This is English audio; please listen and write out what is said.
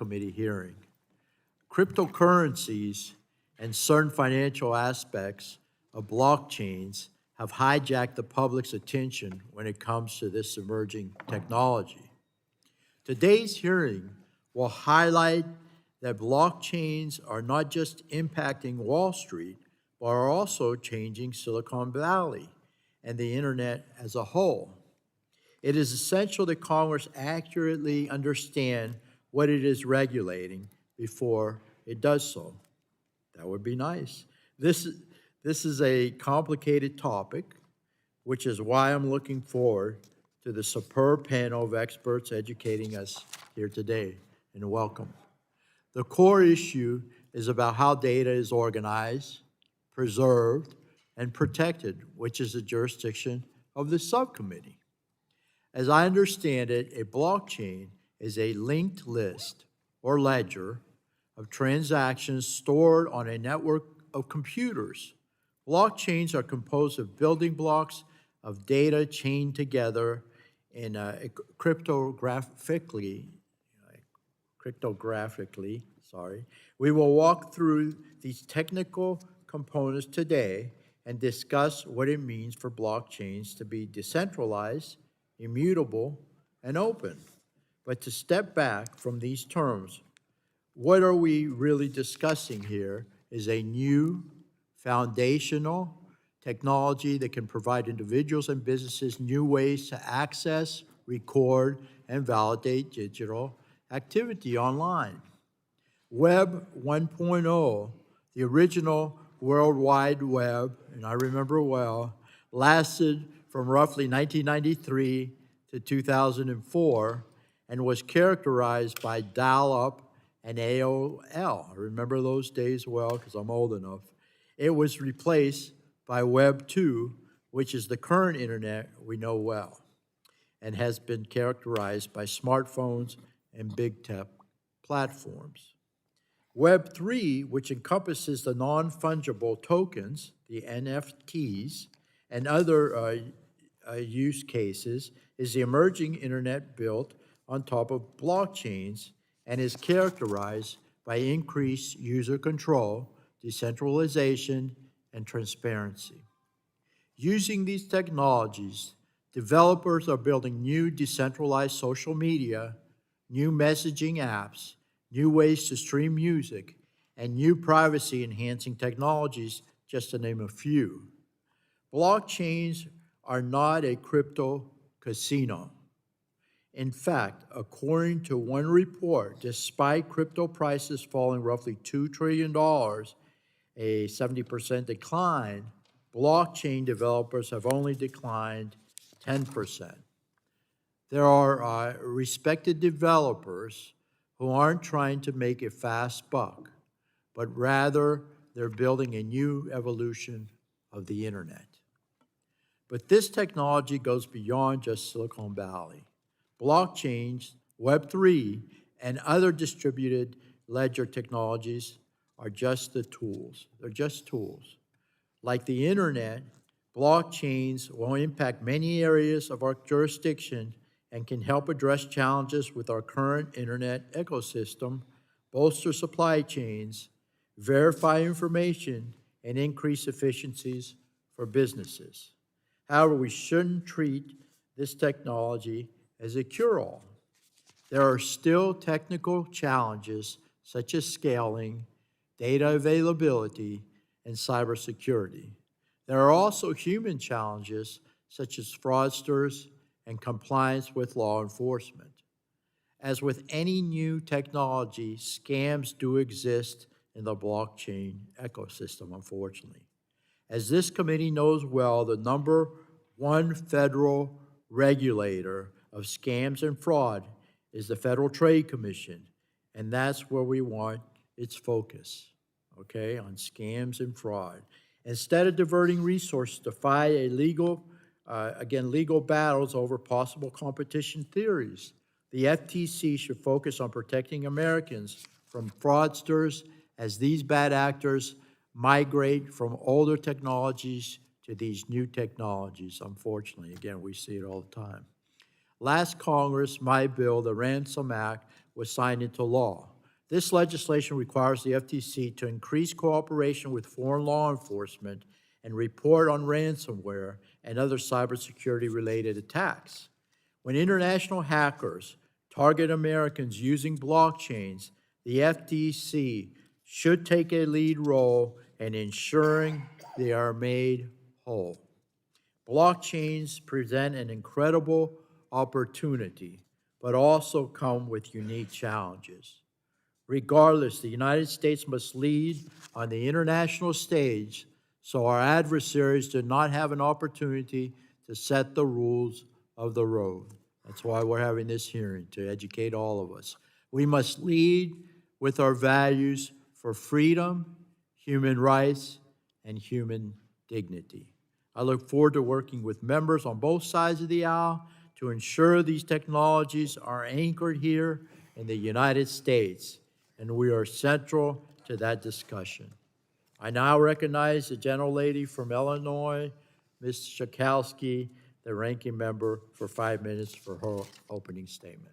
Subcommittee hearing. Cryptocurrencies and certain financial aspects of blockchains have hijacked the public's attention when it comes to this emerging technology. Today's hearing will highlight that blockchains are not just impacting Wall Street, but are also changing Silicon Valley and the internet as a whole. It is essential that Congress accurately understand what it is regulating before it does so. That would be nice. This is a complicated topic, which is why I'm looking forward to the superb panel of experts educating us here today, and welcome. The core issue is about how data is organized, preserved, and protected, which is the jurisdiction of the subcommittee. As I understand it, a blockchain is a linked list or ledger of transactions stored on a network of computers. Blockchains are composed of building blocks of data chained together in cryptographically. We will walk through these technical components today and discuss what it means for blockchains to be decentralized, immutable, and open. But to step back from these terms, what are we really discussing here is a new foundational technology that can provide individuals and businesses new ways to access, record, and validate digital activity online. Web 1.0, the original World Wide Web, and I remember well, lasted from roughly 1993 to 2004 and was characterized by dial-up and AOL. I remember those days well because I'm old enough. It was replaced by Web 2, which is the current internet we know well, and has been characterized by smartphones and big tech platforms. Web 3, which encompasses the non-fungible tokens, the NFTs, and other use cases, is the emerging internet built on top of blockchains and is characterized by increased user control, decentralization, and transparency. Using these technologies, developers are building new decentralized social media, new messaging apps, new ways to stream music, and new privacy-enhancing technologies, just to name a few. Blockchains are not a crypto casino. In fact, according to one report, despite crypto prices falling roughly $2 trillion, a 70% decline, blockchain developers have only declined 10%. There are respected developers who aren't trying to make a fast buck, but rather they're building a new evolution of the internet. But this technology goes beyond just Silicon Valley. Blockchains, Web3, and other distributed ledger technologies are just the tools. They're just tools. Like the internet, blockchains will impact many areas of our jurisdiction and can help address challenges with our current internet ecosystem, bolster supply chains, verify information, and increase efficiencies for businesses. However, we shouldn't treat this technology as a cure-all. There are still technical challenges such as scaling, data availability, and cybersecurity. There are also human challenges such as fraudsters and compliance with law enforcement. As with any new technology, scams do exist in the blockchain ecosystem, unfortunately. As this committee knows well, the number one federal regulator of scams and fraud is the Federal Trade Commission, and that's where we want its focus, okay, on scams and fraud. Instead of diverting resources to fight legal battles over possible competition theories, the FTC should focus on protecting Americans from fraudsters as these bad actors migrate from older technologies to these new technologies. Unfortunately, again, we see it all the time. Last Congress, my bill, the Ransom Act, was signed into law. This legislation requires the FTC to increase cooperation with foreign law enforcement and report on ransomware and other cybersecurity-related attacks. When international hackers target Americans using blockchains, the FTC should take a lead role in ensuring they are made whole. Blockchains present an incredible opportunity, but also come with unique challenges. Regardless, the United States must lead on the international stage so our adversaries do not have an opportunity to set the rules of the road. That's why we're having this hearing, to educate all of us. We must lead with our values for freedom, human rights, and human dignity. I look forward to working with members on both sides of the aisle to ensure these technologies are anchored here in the United States, and we are central to that discussion. I now recognize the gentlelady from Illinois, Ms. Schakowsky, the ranking member, for 5 minutes for her opening statement.